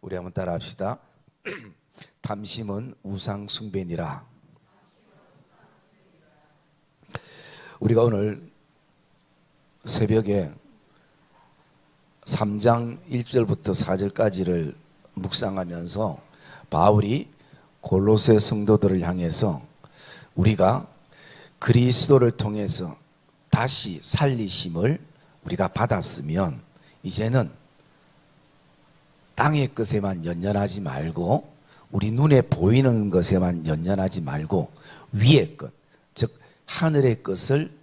우리 한번 따라 합시다. 탐심은 우상 숭배니라. 우리가 오늘 새벽에 3장 1절부터 4절까지를 묵상하면서 바울이 골로새 성도들을 향해서 우리가 그리스도를 통해서 다시 살리심을 우리가 받았으면 이제는 땅의 것에만 연연하지 말고 우리 눈에 보이는 것에만 연연하지 말고 위의 것, 즉 하늘의 것을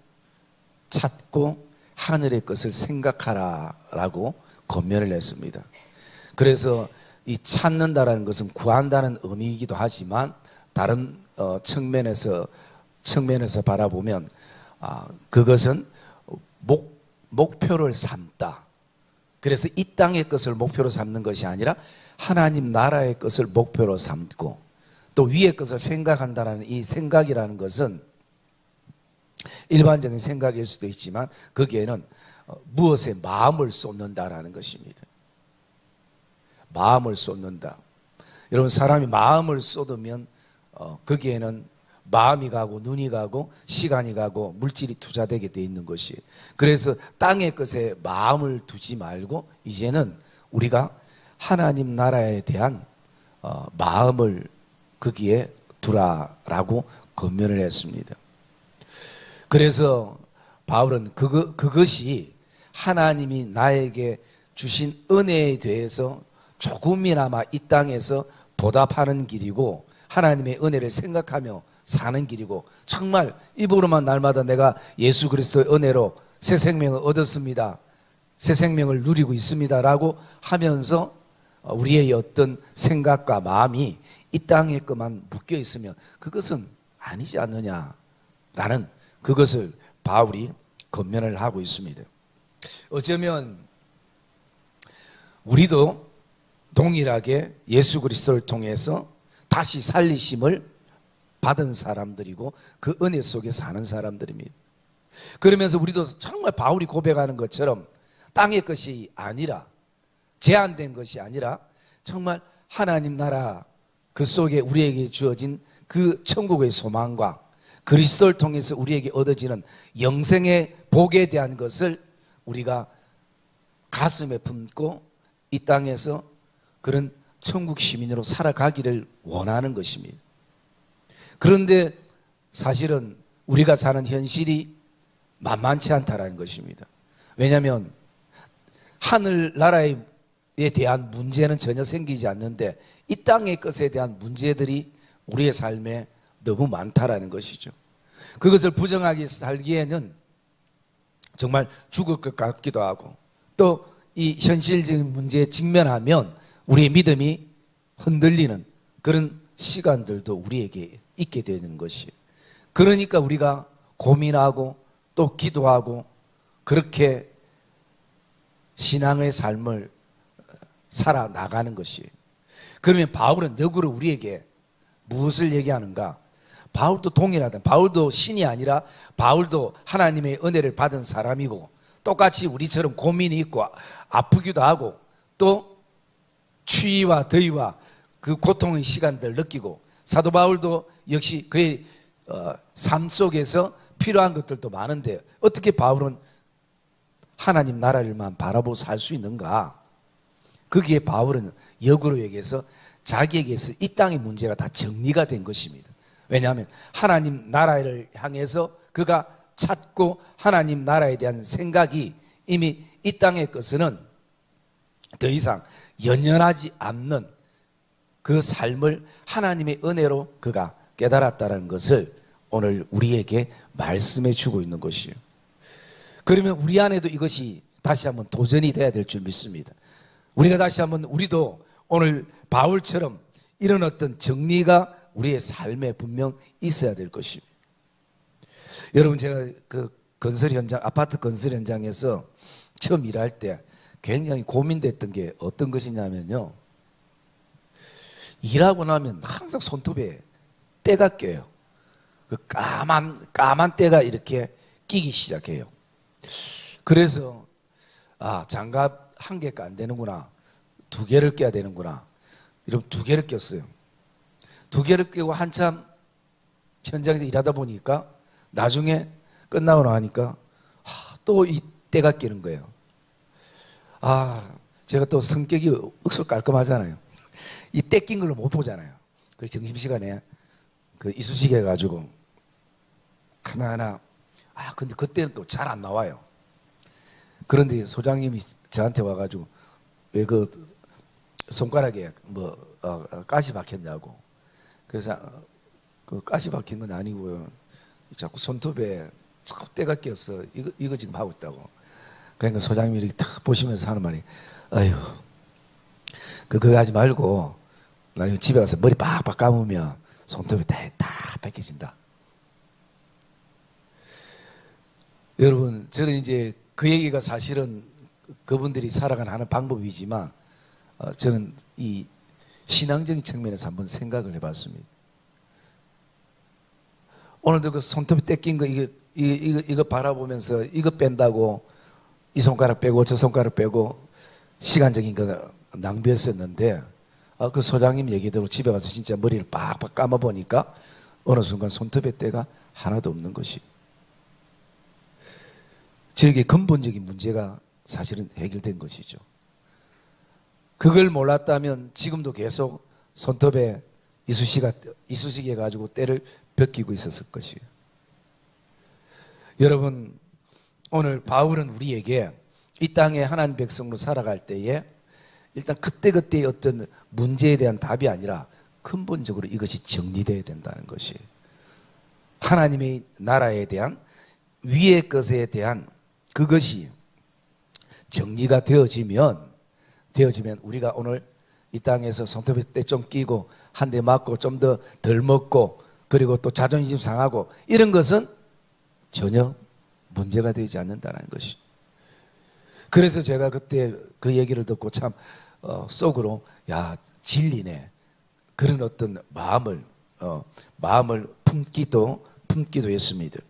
찾고 하늘의 것을 생각하라라고 권면을 했습니다. 그래서 이 찾는다라는 것은 구한다는 의미이기도 하지만 다른 측면에서 바라보면 그것은 목표를 삼다. 그래서 이 땅의 것을 목표로 삼는 것이 아니라 하나님 나라의 것을 목표로 삼고 또 위의 것을 생각한다는 이 생각이라는 것은 일반적인 생각일 수도 있지만 거기에는 무엇에 마음을 쏟는다라는 것입니다. 마음을 쏟는다. 여러분, 사람이 마음을 쏟으면 거기에는 마음이 가고 눈이 가고 시간이 가고 물질이 투자되게 돼 있는 것이. 그래서 땅의 것에 마음을 두지 말고 이제는 우리가 하나님 나라에 대한 마음을 거기에 두라라고 권면을 했습니다. 그래서 바울은 그것이 하나님이 나에게 주신 은혜에 대해서 조금이나마 이 땅에서 보답하는 길이고 하나님의 은혜를 생각하며 사는 길이고 정말 입으로만 날마다 내가 예수 그리스도의 은혜로 새 생명을 얻었습니다, 새 생명을 누리고 있습니다 라고 하면서 우리의 어떤 생각과 마음이 이 땅에 것만 묶여 있으면 그것은 아니지 않느냐라는 그것을 바울이 권면을 하고 있습니다. 어쩌면 우리도 동일하게 예수 그리스도를 통해서 다시 살리심을 받은 사람들이고 그 은혜 속에 사는 사람들입니다. 그러면서 우리도 정말 바울이 고백하는 것처럼 땅의 것이 아니라 제한된 것이 아니라 정말 하나님 나라 그 속에 우리에게 주어진 그 천국의 소망과 그리스도를 통해서 우리에게 얻어지는 영생의 복에 대한 것을 우리가 가슴에 품고 이 땅에서 그런 천국 시민으로 살아가기를 원하는 것입니다. 그런데 사실은 우리가 사는 현실이 만만치 않다라는 것입니다. 왜냐하면 하늘나라에 대한 문제는 전혀 생기지 않는데 이 땅의 것에 대한 문제들이 우리의 삶에 너무 많다라는 것이죠. 그것을 부정하게 살기에는 정말 죽을 것 같기도 하고 또 이 현실적인 문제에 직면하면 우리의 믿음이 흔들리는 그런 시간들도 우리에게 있게 되는 것이. 그러니까 우리가 고민하고 또 기도하고 그렇게 신앙의 삶을 살아나가는 것이. 그러면 바울은 역으로 우리에게 무엇을 얘기하는가? 바울도 동일하다. 바울도 신이 아니라 바울도 하나님의 은혜를 받은 사람이고 똑같이 우리처럼 고민이 있고 아프기도 하고 또 추위와 더위와 그 고통의 시간들을 느끼고 사도 바울도 역시 그의 삶 속에서 필요한 것들도 많은데 어떻게 바울은 하나님 나라를만 바라보고 살 수 있는가? 거기에 바울은 역으로 얘기해서 자기에게서 이 땅의 문제가 다 정리가 된 것입니다. 왜냐하면 하나님 나라를 향해서 그가 찾고 하나님 나라에 대한 생각이 이미 이 땅의 것은 더 이상 연연하지 않는 그 삶을 하나님의 은혜로 그가 깨달았다는 것을 오늘 우리에게 말씀해 주고 있는 것이에요. 그러면 우리 안에도 이것이 다시 한번 도전이 돼야 될 줄 믿습니다. 우리가 다시 한번 우리도 오늘 바울처럼 이런 어떤 정리가 우리의 삶에 분명 있어야 될 것입니다. 여러분, 제가 그 건설 현장, 아파트 건설 현장에서 처음 일할 때 굉장히 고민됐던 게 어떤 것이냐면요, 일하고 나면 항상 손톱에 때가 껴요. 그 까만 때가 이렇게 끼기 시작해요. 그래서 장갑 한 개가 안 되는구나, 두 개를 껴야 되는구나, 여러분 2개를 꼈어요. 2개를 끼고 한참 현장에서 일하다 보니까 나중에 끝나고 나니까 또 이 때가 끼는 거예요. 제가 또 성격이 억수로 깔끔하잖아요. 이 때 낀 걸로 못 보잖아요. 그래서 점심시간에 그 이쑤시개 가지고 하나하나 근데 그때는 또 잘 안 나와요. 그런데 소장님이 저한테 와가지고 왜 그 손가락에 가시 박혔냐고. 그래서 그 가시 박힌 건 아니고요. 자꾸 손톱에 자꾸 때가 꼈어. 이거 지금 하고 있다고. 그러니까 소장님이 이렇게 탁 보시면서 하는 말이, 아유, 그거 하지 말고 나중에 집에 가서 머리 빡빡 감으면 손톱이 다 벗겨진다. 여러분, 저는 이제 그 얘기가 사실은 그분들이 살아가는 방법이지만 저는 이 신앙적인 측면에서 한번 생각을 해봤습니다. 오늘도 그 손톱이 떼낀 거 이거 바라보면서 이거 뺀다고 이 손가락 빼고 저 손가락 빼고 시간적인 거 낭비했었는데 그 소장님 얘기대로 집에 가서 진짜 머리를 빡빡 감아보니까 어느 순간 손톱의 때가 하나도 없는 것이, 저에게 근본적인 문제가 사실은 해결된 것이죠. 그걸 몰랐다면 지금도 계속 손톱에 이쑤시개 가지고 때를 벗기고 있었을 것이에요. 여러분, 오늘 바울은 우리에게 이 땅에 하나님 백성으로 살아갈 때에 일단 그때그때의 어떤 문제에 대한 답이 아니라 근본적으로 이것이 정리되어야 된다는 것이, 하나님의 나라에 대한 위의 것에 대한 그것이 정리가 되어지면 우리가 오늘 이 땅에서 손톱에 때 좀 끼고 한 대 맞고 좀 더 덜 먹고 그리고 또 자존심 상하고 이런 것은 전혀 문제가 되지 않는다는 것이. 그래서 제가 그때 그 얘기를 듣고 참 속으로 진리네, 그런 어떤 마음을 품기도 했습니다.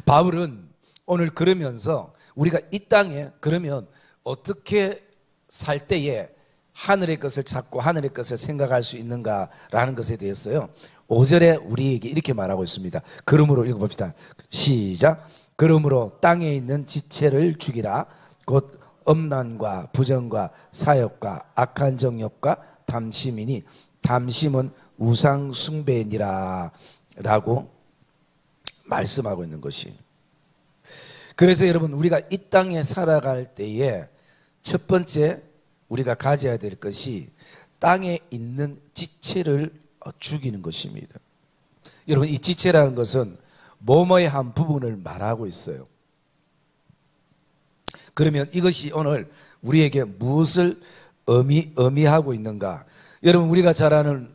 바울은 오늘 그러면서 우리가 이 땅에 그러면 어떻게 살 때에 하늘의 것을 찾고 하늘의 것을 생각할 수 있는가라는 것에 대해서요, 5절에 우리에게 이렇게 말하고 있습니다. 그러므로 읽어봅시다. 시작. 그러므로 땅에 있는 지체를 죽이라. 곧 엄난과 부정과 사욕과 악한 정욕과 탐심이니 탐심은 우상 숭배니라 라고 말씀하고 있는 것이. 그래서 여러분, 우리가 이 땅에 살아갈 때에 첫 번째 우리가 가져야 될 것이 땅에 있는 지체를 죽이는 것입니다. 여러분, 이 지체라는 것은 뭐뭐의 한 부분을 말하고 있어요. 그러면 이것이 오늘 우리에게 무엇을 의미하고 있는가? 여러분, 우리가 잘 아는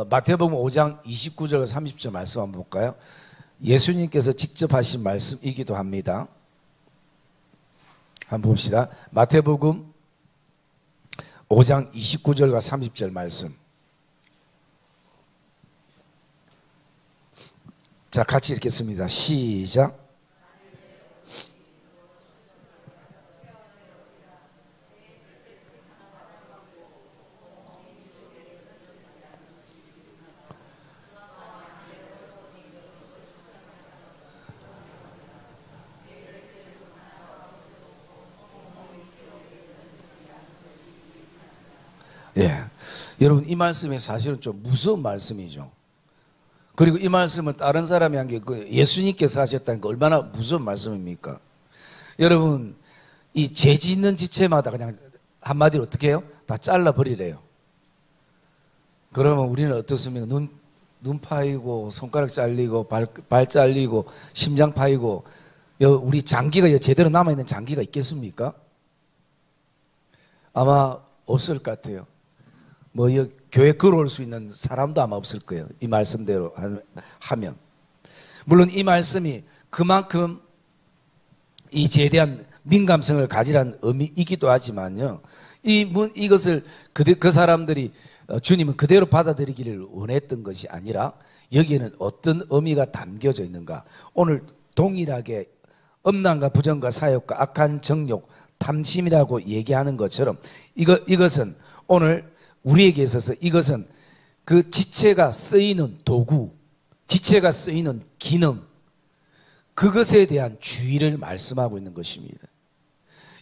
마태복음 5장 29절 30절 말씀 한번 볼까요? 예수님께서 직접 하신 말씀이기도 합니다. 한번 봅시다. 마태복음 5장 29절과 30절 말씀. 자, 같이 읽겠습니다. 시작. 예, 여러분, 이 말씀이 사실은 좀 무서운 말씀이죠. 그리고 이 말씀을 다른 사람이 한 게 예수님께서 하셨다는 게 얼마나 무서운 말씀입니까? 여러분, 이 죄 짓는 지체마다 그냥 한마디로 어떻게 해요? 다 잘라버리래요. 그러면 우리는 어떻습니까? 눈 파이고 손가락 잘리고 발 잘리고 심장 파이고, 우리 장기가 제대로 남아있는 장기가 있겠습니까? 아마 없을 것 같아요. 교회 걸어올 수 있는 사람도 아마 없을 거예요. 이 말씀대로 하면. 물론 이 말씀이 그만큼 이 죄에 대한 민감성을 가지라는 의미이기도 하지만요, 이것을 그 사람들이 주님은 그대로 받아들이기를 원했던 것이 아니라 여기에는 어떤 의미가 담겨져 있는가. 오늘 동일하게 엄난과 부정과 사욕과 악한 정욕, 탐심이라고 얘기하는 것처럼 이것은 오늘 우리에게 있어서 이것은 그 지체가 쓰이는 도구, 지체가 쓰이는 기능, 그것에 대한 주의를 말씀하고 있는 것입니다.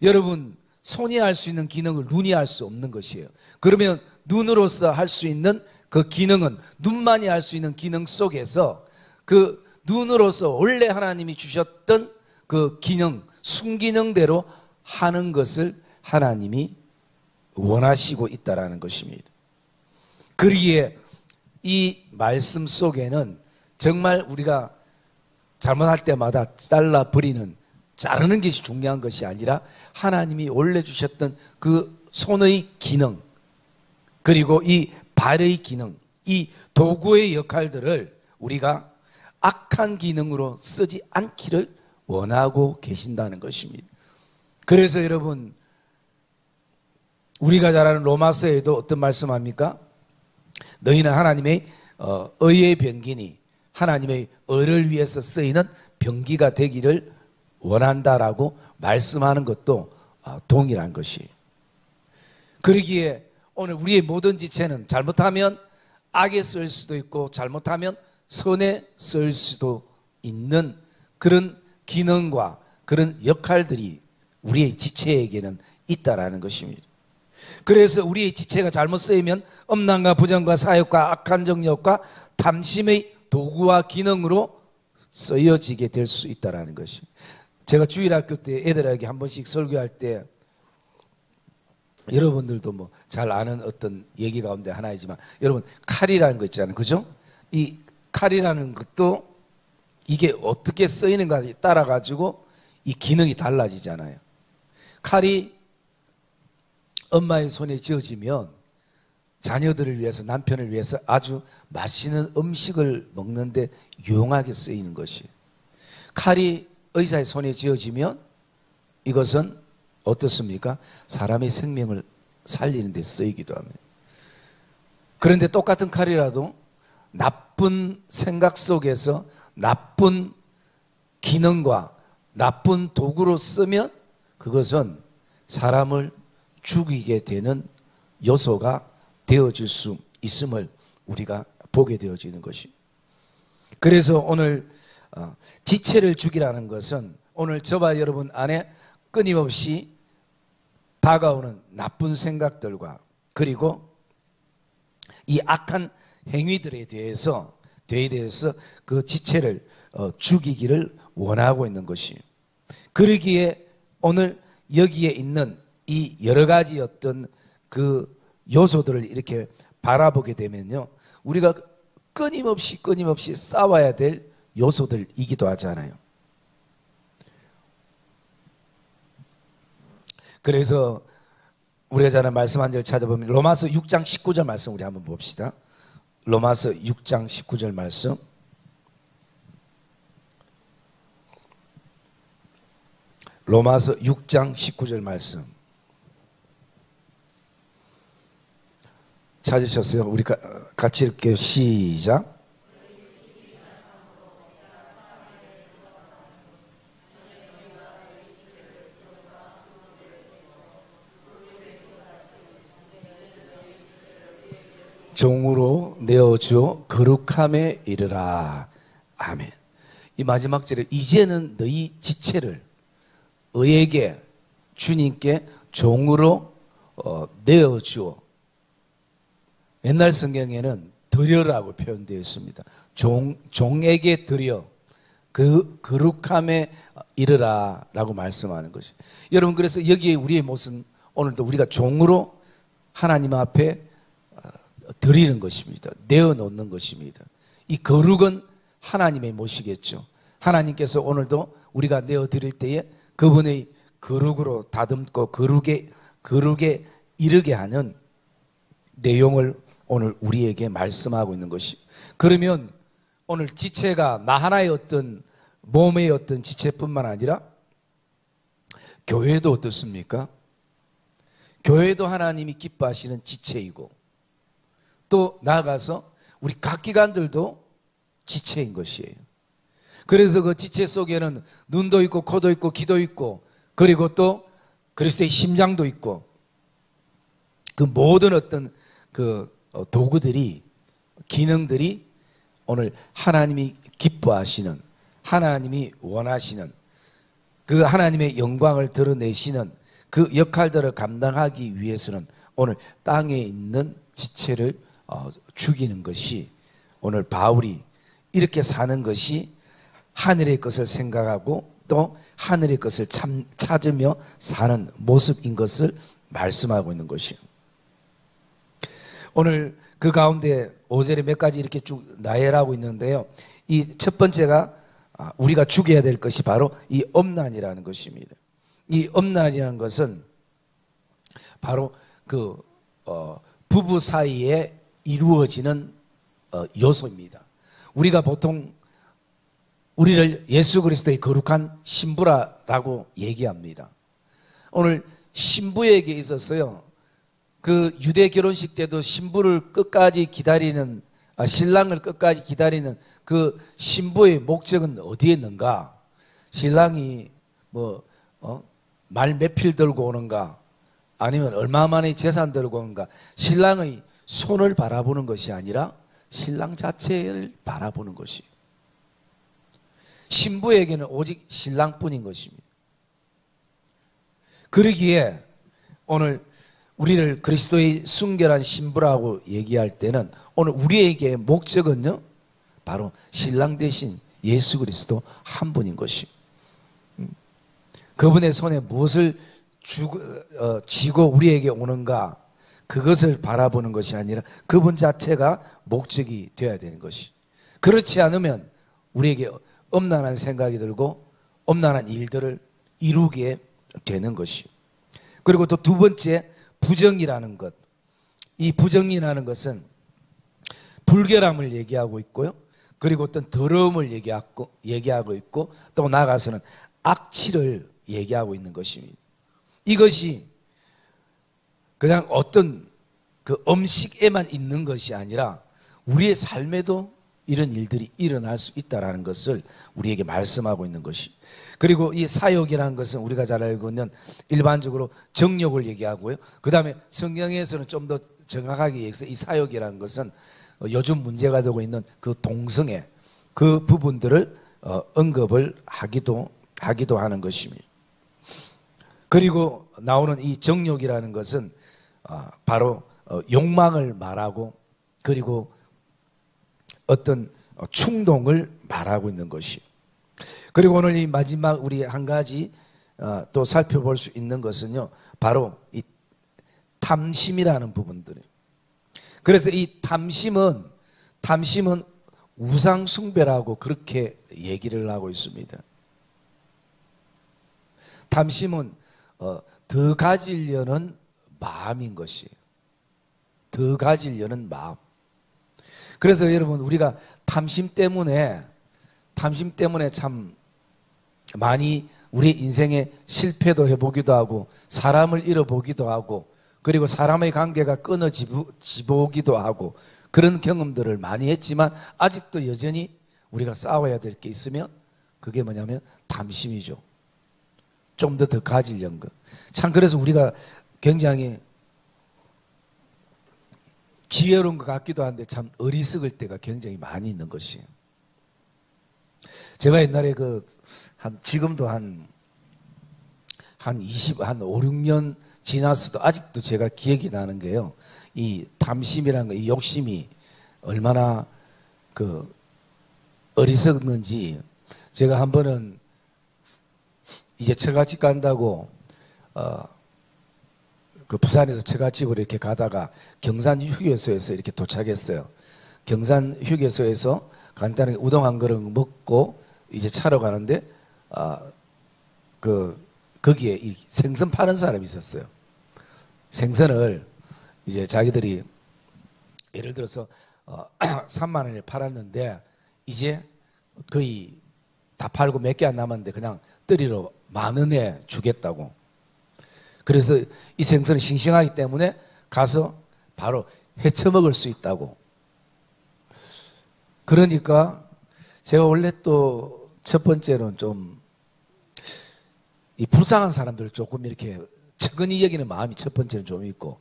여러분, 손이 할 수 있는 기능을 눈이 할 수 없는 것이에요. 그러면 눈으로서 할 수 있는 그 기능은, 눈만이 할 수 있는 기능 속에서 그 눈으로서 원래 하나님이 주셨던 그 기능, 순기능대로 하는 것을 하나님이 원하시고 있다라는 것입니다. 그러기에 이 말씀 속에는 정말 우리가 잘못할 때마다 잘라버리는, 자르는 것이 중요한 것이 아니라 하나님이 원래 주셨던 그 손의 기능, 그리고 이 발의 기능, 이 도구의 역할들을 우리가 악한 기능으로 쓰지 않기를 원하고 계신다는 것입니다. 그래서 여러분, 우리가 잘 아는 로마서에도 어떤 말씀합니까? 너희는 하나님의 의의 병기니 하나님의 의를 위해서 쓰이는 병기가 되기를 원한다라고 말씀하는 것도 동일한 것이에요. 그러기에 오늘 우리의 모든 지체는 잘못하면 악에 쓰일 수도 있고 잘못하면 선에 쓰일 수도 있는 그런 기능과 그런 역할들이 우리의 지체에게는 있다라는 것입니다. 그래서 우리의 지체가 잘못 쓰이면 엄난과 부정과 사욕과 악한 정욕과 탐심의 도구와 기능으로 쓰여지게 될 수 있다라는 것이. 제가 주일학교 때 애들에게 한 번씩 설교할 때, 여러분들도 뭐 잘 아는 어떤 얘기 가운데 하나이지만, 여러분 칼이라는 거 있잖아요, 그죠? 이 칼이라는 것도 이게 어떻게 쓰이는가에 따라 가지고 이 기능이 달라지잖아요. 칼이 엄마의 손에 쥐어지면 자녀들을 위해서, 남편을 위해서 아주 맛있는 음식을 먹는데 유용하게 쓰이는 것이. 칼이 의사의 손에 쥐어지면 이것은 어떻습니까? 사람의 생명을 살리는 데 쓰이기도 합니다. 그런데 똑같은 칼이라도 나쁜 생각 속에서 나쁜 기능과 나쁜 도구로 쓰면 그것은 사람을 죽이게 되는 요소가 되어질 수 있음을 우리가 보게 되어지는 것이. 그래서 오늘 지체를 죽이라는 것은 오늘 저와 여러분 안에 끊임없이 다가오는 나쁜 생각들과 그리고 이 악한 행위들에 대해서 그 지체를 죽이기를 원하고 있는 것이. 그러기에 오늘 여기에 있는 이 여러 가지 어떤 그 요소들을 이렇게 바라보게 되면요, 우리가 끊임없이 싸워야 될 요소들이기도 하잖아요. 그래서 우리가 잘 말씀 한 절 찾아보면 로마서 6장 19절 말씀 우리 한번 봅시다. 로마서 6장 19절 말씀. 로마서 6장 19절 말씀 찾으셨어요? 우리 같이 읽게요. 시작. 종으로 내어주어 거룩함에 이르라. 아멘. 이 마지막 절에 이제는 너희 지체를 의에게, 주님께 종으로 내어주어. 옛날 성경에는 드려라고 표현되어 있습니다. 종에게 드려 그 거룩함에 이르라 라고 말씀하는 것이. 여러분, 그래서 여기에 우리의 모습은 오늘도 우리가 종으로 하나님 앞에 드리는 것입니다. 내어놓는 것입니다. 이 거룩은 하나님의 몫이겠죠. 하나님께서 오늘도 우리가 내어드릴 때에 그분의 거룩으로 다듬고 거룩에 이르게 하는 내용을 오늘 우리에게 말씀하고 있는 것이. 그러면 오늘 지체가 나 하나의 어떤 몸의 어떤 지체뿐만 아니라 교회도 어떻습니까? 교회도 하나님이 기뻐하시는 지체이고, 또 나아가서 우리 각 기관들도 지체인 것이에요. 그래서 그 지체 속에는 눈도 있고 코도 있고 귀도 있고, 그리고 또 그리스도의 심장도 있고, 그 모든 어떤 그 도구들이, 기능들이 오늘 하나님이 기뻐하시는, 하나님이 원하시는, 그 하나님의 영광을 드러내시는 그 역할들을 감당하기 위해서는 오늘 땅에 있는 지체를 죽이는 것이, 오늘 바울이 이렇게 사는 것이 하늘의 것을 생각하고 또 하늘의 것을 찾으며 사는 모습인 것을 말씀하고 있는 것이에요. 오늘 그 가운데 5절에 몇 가지 이렇게 쭉 나열하고 있는데요. 이 첫 번째가 우리가 죽여야 될 것이 바로 이 엄난이라는 것입니다. 이 엄난이라는 것은 바로 그 부부 사이에 이루어지는 요소입니다. 우리가 보통 우리를 예수 그리스도의 거룩한 신부라고 얘기합니다. 오늘 신부에게 있어서요, 그 유대 결혼식 때도 신부를 끝까지 기다리는, 신랑을 끝까지 기다리는 그 신부의 목적은 어디에 있는가? 신랑이 말 몇 필 들고 오는가? 아니면 얼마 만에 재산 들고 오는가? 신랑의 손을 바라보는 것이 아니라 신랑 자체를 바라보는 것이, 신부에게는 오직 신랑뿐인 것입니다. 그러기에 오늘 우리를 그리스도의 순결한 신부라고 얘기할 때는 오늘 우리에게 목적은요, 바로 신랑 대신 예수 그리스도 한 분인 것이, 그분의 손에 무엇을 쥐고 우리에게 오는가, 그것을 바라보는 것이 아니라 그분 자체가 목적이 되어야 되는 것이, 그렇지 않으면 우리에게 엄난한 생각이 들고 엄난한 일들을 이루게 되는 것이. 그리고 또 두 번째, 부정이라는 것. 이 부정이라는 것은 불결함을 얘기하고 있고요, 그리고 어떤 더러움을 얘기하고 있고, 또 나아가서는 악취를 얘기하고 있는 것입니다. 이것이 그냥 어떤 그 음식에만 있는 것이 아니라 우리의 삶에도 이런 일들이 일어날 수 있다는 것을 우리에게 말씀하고 있는 것이. 그리고 이 사욕이라는 것은 우리가 잘 알고 있는 일반적으로 정욕을 얘기하고요, 그 다음에 성경에서는 좀 더 정확하게 얘기해서 이 사욕이라는 것은 요즘 문제가 되고 있는 그 동성애, 그 부분들을 언급을 하기도 하는 것입니다. 그리고 나오는 이 정욕이라는 것은 바로 욕망을 말하고, 그리고 어떤 충동을 말하고 있는 것이. 그리고 오늘 이 마지막 우리 한 가지 또 살펴볼 수 있는 것은요, 바로 이 탐심이라는 부분들이에요. 그래서 이 탐심은 우상 숭배라고 그렇게 얘기를 하고 있습니다. 탐심은 더 가지려는 마음인 것이에요. 더 가지려는 마음. 그래서 여러분, 우리가 탐심 때문에 참 많이 우리 인생에 실패도 해보기도 하고, 사람을 잃어보기도 하고, 그리고 사람의 관계가 끊어지보기도 하고, 그런 경험들을 많이 했지만 아직도 여전히 우리가 싸워야 될 게 있으면 그게 뭐냐면 탐심이죠. 좀 더 가지려는 것. 참, 그래서 우리가 굉장히 지혜로운 것 같기도 한데 참 어리석을 때가 굉장히 많이 있는 것이에요. 제가 옛날에 지금도 한 5, 6년 지났어도 아직도 제가 기억이 나는 게요, 이 탐심이라는 거, 이 욕심이 얼마나 어리석는지. 제가 한 번은 이제 처갓집 간다고 그 부산에서 처갓집으로 이렇게 가다가 경산 휴게소에서 이렇게 도착했어요. 경산 휴게소에서 간단하게 우동 한 그릇 먹고 이제 차로 가는데 거기에 이 생선 파는 사람이 있었어요. 생선을 이제 자기들이 예를 들어서 3만 원에 팔았는데 이제 거의 다 팔고 몇 개 안 남았는데 그냥 떠리로 10,000원에 주겠다고. 그래서 이 생선이 싱싱하기 때문에 가서 바로 헤쳐 먹을 수 있다고. 그러니까 제가 원래 또 첫 번째로는 좀 이 불쌍한 사람들 조금 이렇게 측은히 여기는 마음이 첫 번째는 좀 있고,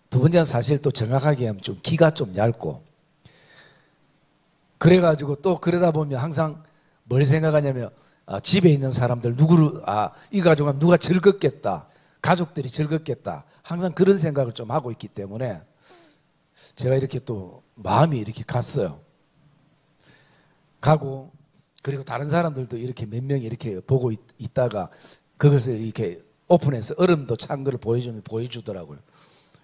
두 번째는 사실 또 정확하게 하면 좀 기가 좀 얇고, 그래가지고 또 그러다 보면 항상 뭘 생각하냐면, 집에 있는 사람들 이 가족은 누가 즐겁겠다, 가족들이 즐겁겠다, 항상 그런 생각을 좀 하고 있기 때문에 제가 이렇게 또 마음이 이렇게 갔어요. 가고, 그리고 다른 사람들도 이렇게 몇 명이 이렇게 보고 있다가 그것을 이렇게 오픈해서 얼음도 찬 거를 보여주더라고요.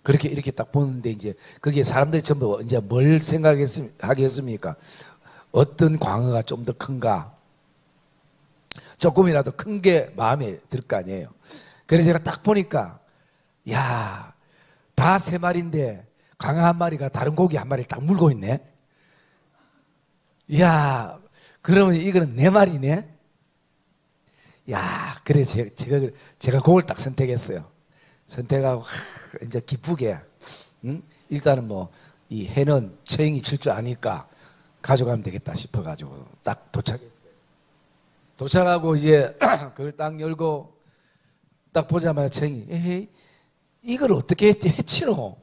그렇게 이렇게 딱 보는데 이제 그게 사람들이 전부 이제 뭘 생각하겠습니까? 어떤 광어가 좀 더 큰가? 조금이라도 큰 게 마음에 들 거 아니에요. 그래서 제가 딱 보니까, 야, 다 세 마리인데 광어 한 마리가 다른 고기 한 마리를 딱 물고 있네. 야, 그러면 이거는 네 마리네. 야, 그래 제가 그걸 딱 선택했어요. 선택하고 이제 기쁘게, 일단은 뭐 이 해는 처형이 칠 줄 아니까 가져가면 되겠다 싶어가지고 딱 도착했어요. 도착하고 이제 그걸 딱 열고 딱 보자마자 처형이, 에헤이, 이걸 어떻게 해치노?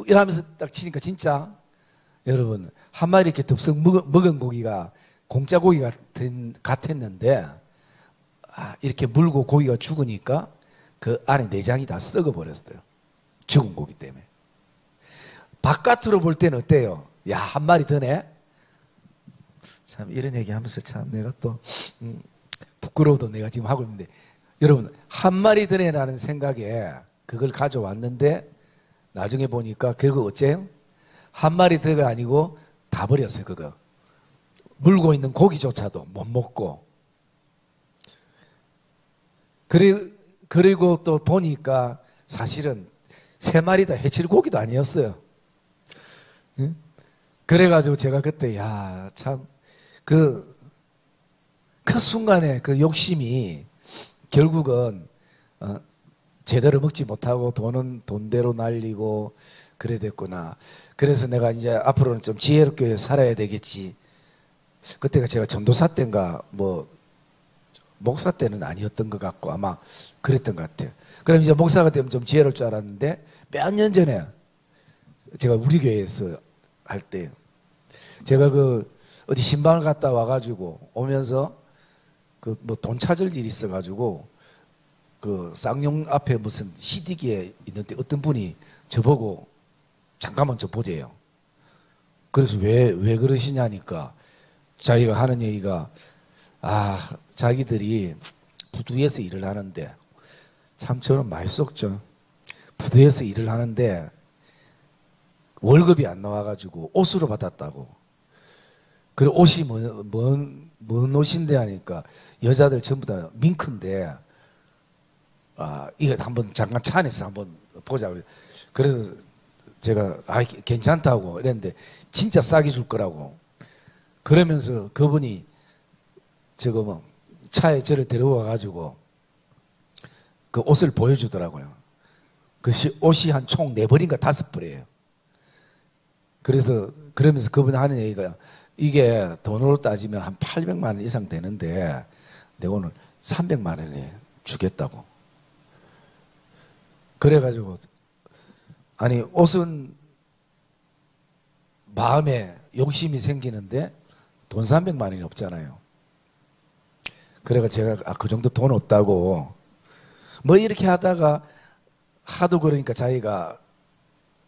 이러면서 딱 치니까 진짜 여러분, 한 마리 이렇게 덥석 먹은 고기가 공짜 고기 같았는데, 이렇게 물고 고기가 죽으니까 그 안에 내장이 다 썩어버렸어요. 죽은 고기 때문에. 바깥으로 볼 때는 어때요? 야, 한 마리 더네? 참, 이런 얘기 하면서 참 내가 또, 부끄러워도 내가 지금 하고 있는데, 여러분, 한 마리 더네라는 생각에 그걸 가져왔는데, 나중에 보니까 결국 어째요? 한 마리 더가 아니고 다 버렸어요, 그거. 물고 있는 고기조차도 못 먹고. 그리고 또 보니까 사실은 세 마리 다 해칠 고기도 아니었어요. 응? 그래가지고 제가 그때, 야, 참, 그 순간에 그 욕심이 결국은, 제대로 먹지 못하고 돈은 돈대로 날리고 그래 됐구나. 그래서 내가 이제 앞으로는 좀 지혜롭게 살아야 되겠지. 그때가 제가 전도사 때인가 뭐 목사 때는 아니었던 것 같고 아마 그랬던 것 같아요. 그럼 이제 목사가 되면 좀 지혜로울 줄 알았는데, 몇 년 전에 제가 우리 교회에서 할 때 제가 그 어디 신방을 갔다 와가지고 오면서 그 뭐 돈 찾을 일이 있어가지고 그 쌍용 앞에 무슨 CD기에 있는데 어떤 분이 저보고 잠깐만 저 보재요. 그래서 왜 그러시냐니까 자기가 하는 얘기가, 자기들이 부두에서 일을 하는데, 참 저는 많이 썩죠. 부두에서 일을 하는데 월급이 안 나와가지고 옷으로 받았다고. 그리고 옷이 뭔 옷인데 하니까 여자들 전부 다 밍크인데, 이거 한번 잠깐 차 안에서 한번 보자. 그래서 제가 괜찮다고 이랬는데 진짜 싸게 줄 거라고. 그러면서 그분이 저거 뭐 차에 저를 데려와 가지고 그 옷을 보여주더라고요. 그 옷이 한 총 4벌인가 5벌이에요. 그러면서 그분이 하는 얘기가, 이게 돈으로 따지면 한 800만 원 이상 되는데 내가 오늘 300만 원에 주겠다고. 그래가지고, 아니, 옷은 마음에 욕심이 생기는데 돈 300만 원이 없잖아요. 그래가 제가 그 정도 돈 없다고 뭐 이렇게 하다가 하도 그러니까 자기가,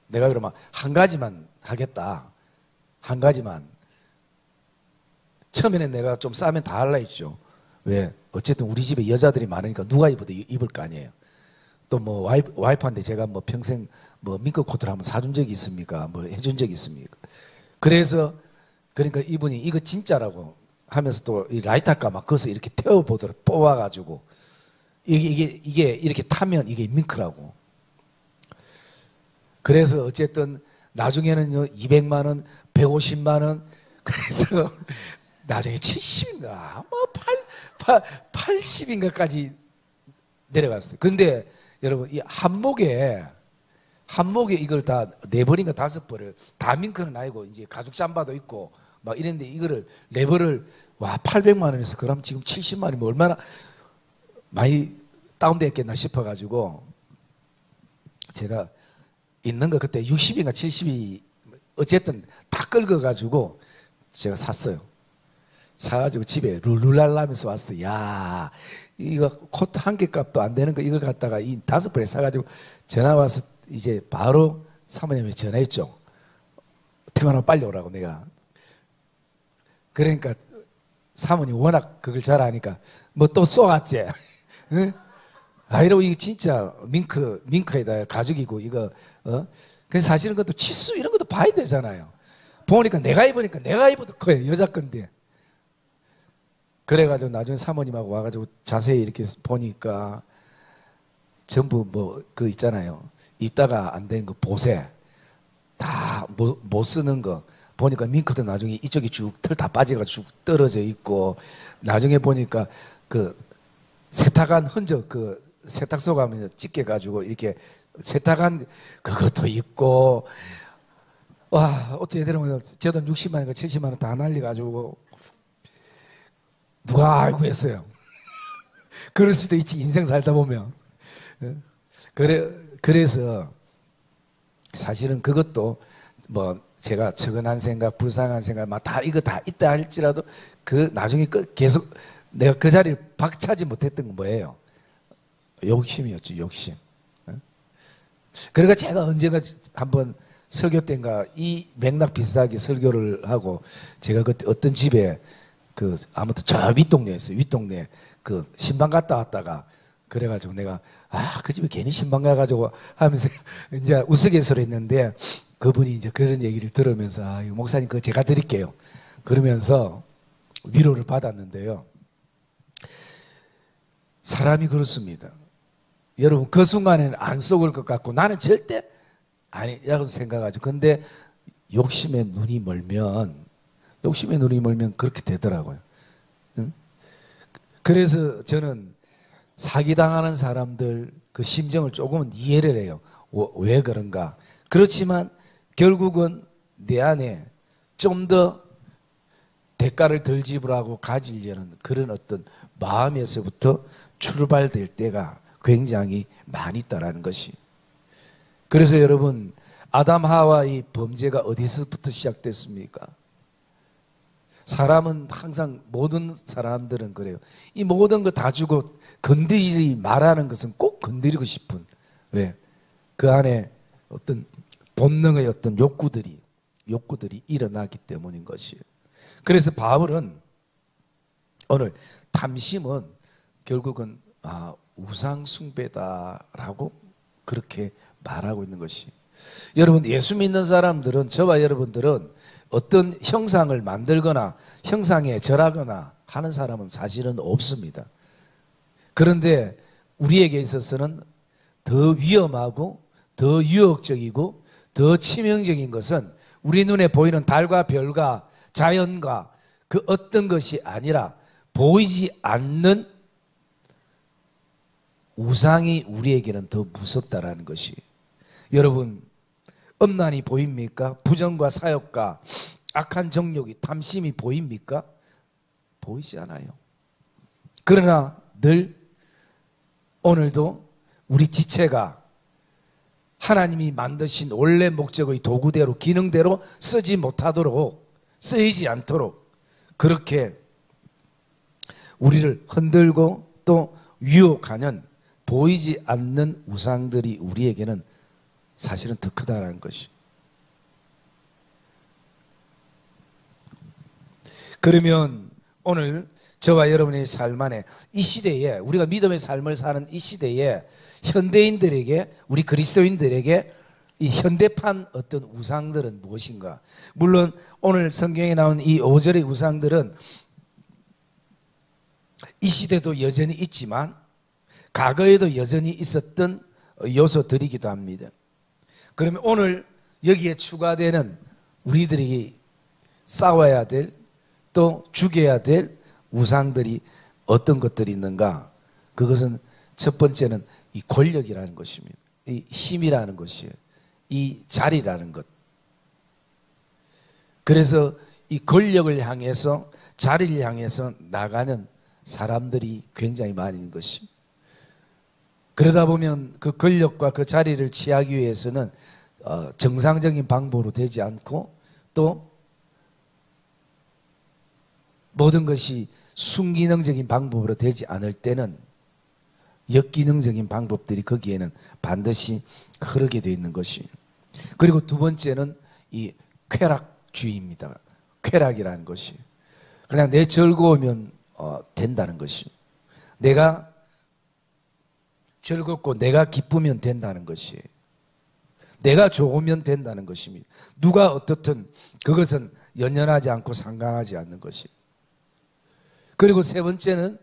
내가 그러면 한 가지만 하겠다, 한 가지만. 처음에는 내가 좀 싸면 다 할라 했죠. 왜? 어쨌든 우리 집에 여자들이 많으니까 누가 입어도 입을 거 아니에요. 또 뭐 와이프한테 제가 뭐 평생 뭐 밍크 코트를 한번 사준 적이 있습니까? 뭐 해준 적이 있습니까? 그래서 그러니까 이분이 이거 진짜라고 하면서 또 이 라이터가 막 거기서 이렇게 태워보도록 뽑아가지고 이게 이렇게 타면 이게 밍크라고. 그래서 어쨌든 나중에는요 200만 원, 150만 원, 그래서 나중에 70인가 뭐 80인가까지 내려갔어요. 근데 여러분 이 한목에 이걸 다 4벌인가 5벌을 다 밍크는 아니고 이제 가죽 잠바도 있고 막 이랬는데 이거를 4벌을 800만 원에서 그럼 지금 70만 원이면 얼마나 많이 다운됐겠나 싶어가지고 제가 있는 거 그때 60인가 70이 어쨌든 다 긁어가지고 제가 샀어요. 사가지고 집에 룰루랄라면서 왔어요. 야, 이거 코트 한 개 값도 안 되는 거 이걸 갖다가 이 5번에 사가지고 전화 와서 이제 바로 사모님이 전화했죠. 퇴근하고 빨리 오라고 내가. 그러니까 사모님 워낙 그걸 잘 아니까 뭐 또 쏘갔지. 응? 아, 이러고 이거 진짜 밍크에다 가죽이고 이거 그래서 사실은 그것도 치수 이런 것도 봐야 되잖아요. 보니까 내가 입어도 커요. 여자 건데. 그래가지고 나중에 사모님하고 와가지고 자세히 이렇게 보니까 전부 뭐 그 있잖아요. 입다가 안 되는 거 보세 다 못 쓰는 거 보니까 밍크도 나중에 이쪽이 쭉 털 다 빠져가지고 쭉 떨어져 있고 나중에 보니까 그 세탁한 흔적 그 세탁소 가면 찢겨가지고 이렇게 세탁한 그것도 있고 와 어째 되면 제 돈 60만 원과 70만 원 다 날려가지고 누가 알고 했어요. 그럴 수도 있지 인생 살다 보면. 그래서 사실은 그것도 뭐 제가 측은한 생각 불쌍한 생각 막 다 이거 다 있다 할지라도 그 나중에 계속 내가 그 자리를 박차지 못했던 건 뭐예요? 욕심이었죠. 욕심. 그러니까 제가 언젠가 한번 설교 때인가 이 맥락 비슷하게 설교를 하고 제가 그때 어떤 집에 그 아무튼 저 윗동네였어요. 윗동네 그 신방 갔다 왔다가 그래가지고 내가 그 집에 괜히 신방 가가지고 하면서 이제 우스갯소리 했는데 그분이 이제 그런 얘기를 들으면서 목사님 그거 제가 드릴게요. 그러면서 위로를 받았는데요. 사람이 그렇습니다. 여러분 그 순간에는 안 속을 것 같고 나는 절대 아니라고 생각하죠. 근데 욕심에 눈이 멀면 그렇게 되더라고요. 응? 그래서 저는 사기당하는 사람들 그 심정을 조금은 이해를 해요. 왜 그런가. 그렇지만 결국은 내 안에 좀 더 대가를 덜 지불하고 가지려는 그런 어떤 마음에서부터 출발될 때가 굉장히 많이 있다라는 것이. 그래서 여러분 아담 하와의 범죄가 어디서부터 시작됐습니까? 사람은 항상 모든 사람들은 그래요. 이 모든 거 다 주고 건드리지 말라는 것은 꼭 건드리고 싶은 왜? 그 안에 어떤 본능의 어떤 욕구들이 일어나기 때문인 것이에요. 그래서 바울은 오늘 탐심은 결국은 우상 숭배다라고 그렇게 말하고 있는 것이. 여러분 예수 믿는 사람들은 저와 여러분들은 어떤 형상을 만들거나 형상에 절하거나 하는 사람은 사실은 없습니다. 그런데 우리에게 있어서는 더 위험하고 더 유혹적이고 더 치명적인 것은 우리 눈에 보이는 달과 별과 자연과 그 어떤 것이 아니라 보이지 않는 우상이 우리에게는 더 무섭다라는 것이. 여러분 음란이 보입니까? 부정과 사욕과 악한 정욕이 탐심이 보입니까? 보이지 않아요. 그러나 늘 오늘도 우리 지체가 하나님이 만드신 원래 목적의 도구대로 기능대로 쓰이지 않도록 그렇게 우리를 흔들고 또 유혹하는 보이지 않는 우상들이 우리에게는 사실은 더 크다라는 것이. 그러면 오늘 저와 여러분의 삶 안에 이 시대에 우리가 믿음의 삶을 사는 이 시대에 현대인들에게 우리 그리스도인들에게 이 현대판 어떤 우상들은 무엇인가? 물론 오늘 성경에 나온 이 5절의 우상들은 이 시대도 여전히 있지만 과거에도 여전히 있었던 요소들이기도 합니다. 그러면 오늘 여기에 추가되는 우리들이 싸워야 될 또 죽여야 될 우상들이 어떤 것들이 있는가? 그것은 첫 번째는 이 권력이라는 것입니다. 이 힘이라는 것이에요. 이 자리라는 것. 그래서 이 권력을 향해서 자리를 향해서 나가는 사람들이 굉장히 많은 것이. 그러다 보면 그 권력과 그 자리를 취하기 위해서는 정상적인 방법으로 되지 않고 또 모든 것이 순기능적인 방법으로 되지 않을 때는 역기능적인 방법들이 거기에는 반드시 흐르게 되어 있는 것이. 그리고 두 번째는 이 쾌락주의입니다. 쾌락이라는 것이 그냥 내 즐거우면 된다는 것이, 내가 즐겁고 내가 기쁘면 된다는 것이, 내가 좋으면 된다는 것입니다. 누가 어떻든 그것은 연연하지 않고 상관하지 않는 것이. 그리고 세 번째는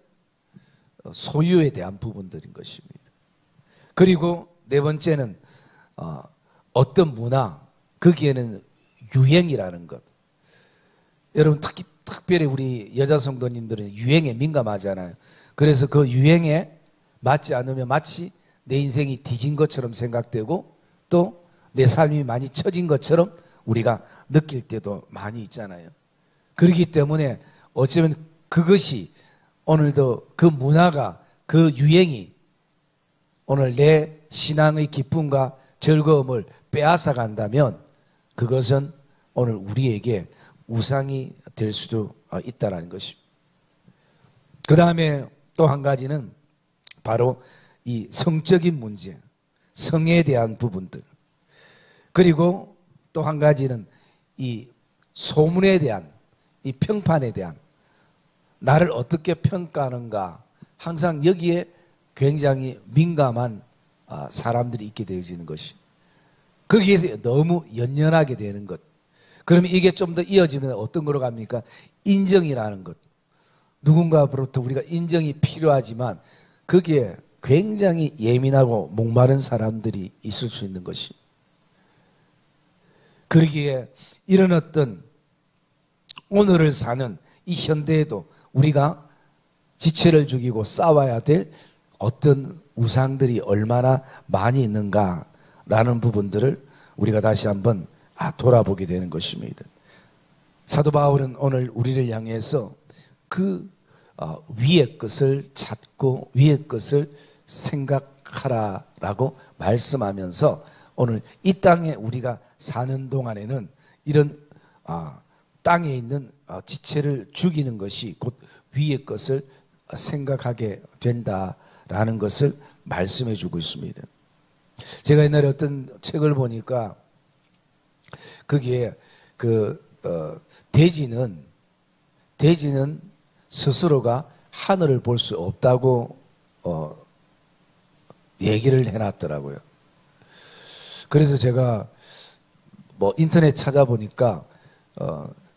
소유에 대한 부분들인 것입니다. 그리고 네 번째는 어떤 문화, 거기에는 유행이라는 것. 여러분 특별히 우리 여자 성도님들은 유행에 민감하잖아요. 그래서 그 유행에 맞지 않으면 마치 내 인생이 뒤진 것처럼 생각되고 또 내 삶이 많이 처진 것처럼 우리가 느낄 때도 많이 있잖아요. 그렇기 때문에 어쩌면 그것이 오늘도 그 문화가, 그 유행이 오늘 내 신앙의 기쁨과 즐거움을 빼앗아 간다면 그것은 오늘 우리에게 우상이 될 수도 있다는 것입니다. 그 다음에 또 한 가지는 바로 이 성적인 문제, 성에 대한 부분들. 그리고 또 한 가지는 이 소문에 대한, 이 평판에 대한, 나를 어떻게 평가하는가, 항상 여기에 굉장히 민감한 사람들이 있게 되어지는 것이, 거기에서 너무 연연하게 되는 것. 그러면 이게 좀 더 이어지면 어떤 거로 갑니까? 인정이라는 것. 누군가로부터 우리가 인정이 필요하지만 거기에 굉장히 예민하고 목마른 사람들이 있을 수 있는 것이. 그러기에 이런 어떤 오늘을 사는 이 현대에도 우리가 지체를 죽이고 싸워야 될 어떤 우상들이 얼마나 많이 있는가라는 부분들을 우리가 다시 한번 돌아보게 되는 것입니다. 사도 바울은 오늘 우리를 향해서 그 위의 것을 찾고 위의 것을 생각하라라고 말씀하면서 오늘 이 땅에 우리가 사는 동안에는 이런 땅에 있는 지체를 죽이는 것이 곧 위의 것을 생각하게 된다라는 것을 말씀해 주고 있습니다. 제가 옛날에 어떤 책을 보니까 거기에 돼지는 스스로가 하늘을 볼 수 없다고 얘기를 해놨더라고요. 그래서 제가 인터넷 찾아보니까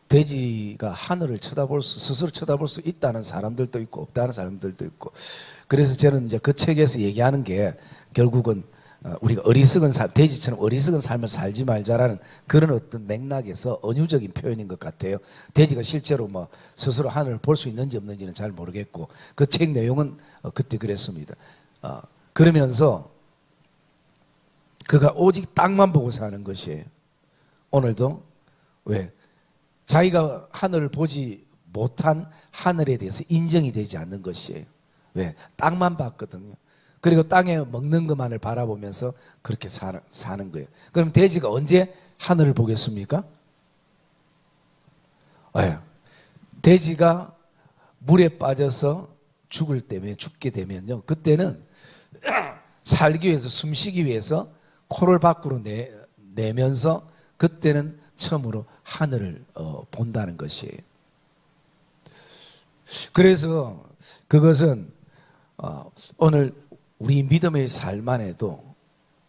돼지가 하늘을 스스로 쳐다볼 수 있다는 사람들도 있고 없다는 사람들도 있고, 그래서 저는 이제 그 책에서 얘기하는 게 결국은 우리가 돼지처럼 어리석은 삶을 살지 말자라는 그런 어떤 맥락에서 은유적인 표현인 것 같아요. 돼지가 실제로 스스로 하늘을 볼 수 있는지 없는지는 잘 모르겠고, 그 책 내용은 그때 그랬습니다. 그러면서 그가 오직 땅만 보고 사는 것이에요. 오늘도 왜? 자기가 하늘을 보지 못한 하늘에 대해서 인정이 되지 않는 것이에요. 왜? 땅만 봤거든요. 그리고 땅에 먹는 것만을 바라보면서 그렇게 사는 거예요. 그럼 돼지가 언제 하늘을 보겠습니까? 돼지가 물에 빠져서 죽게 되면요, 그때는 살기 위해서, 숨쉬기 위해서 코를 밖으로 내면서 그때는 처음으로 하늘을 본다는 것이에요. 그래서 그것은 오늘 우리 믿음의 삶 안에도,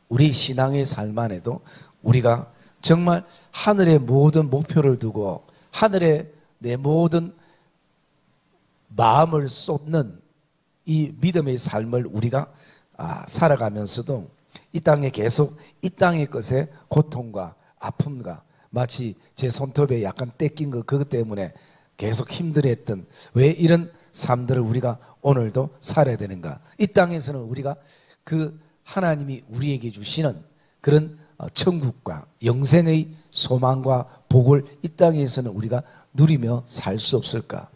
우리 신앙의 삶 안에도 우리가 정말 하늘의 모든 목표를 두고 하늘에 내 모든 마음을 쏟는 이 믿음의 삶을 우리가 살아가면서도 이 땅에 계속 이 땅의 것에 고통과 아픔과, 마치 제 손톱에 약간 떼낀 그것 때문에 계속 힘들어했던, 왜 이런 삶들을 우리가 오늘도 살아야 되는가? 이 땅에서는 우리가 그 하나님이 우리에게 주시는 그런 천국과 영생의 소망과 복을 이 땅에서는 우리가 누리며 살 수 없을까?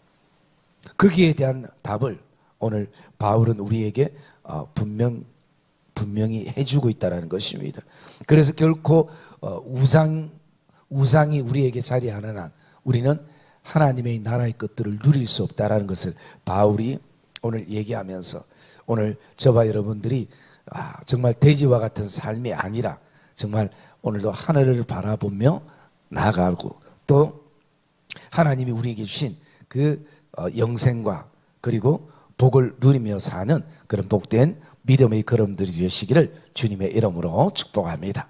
거기에 대한 답을 오늘 바울은 우리에게 분명 분명히 해주고 있다는 것입니다. 그래서 결코 우상이 우리에게 자리하는 한 우리는 하나님의 나라의 것들을 누릴 수 없다는 것을 바울이 오늘 얘기하면서, 오늘 저와 여러분들이 정말 돼지와 같은 삶이 아니라 정말 오늘도 하늘을 바라보며 나아가고, 또 하나님이 우리에게 주신 그 영생과 그리고 복을 누리며 사는 그런 복된 믿음의 걸음들이 되시기를 주님의 이름으로 축복합니다.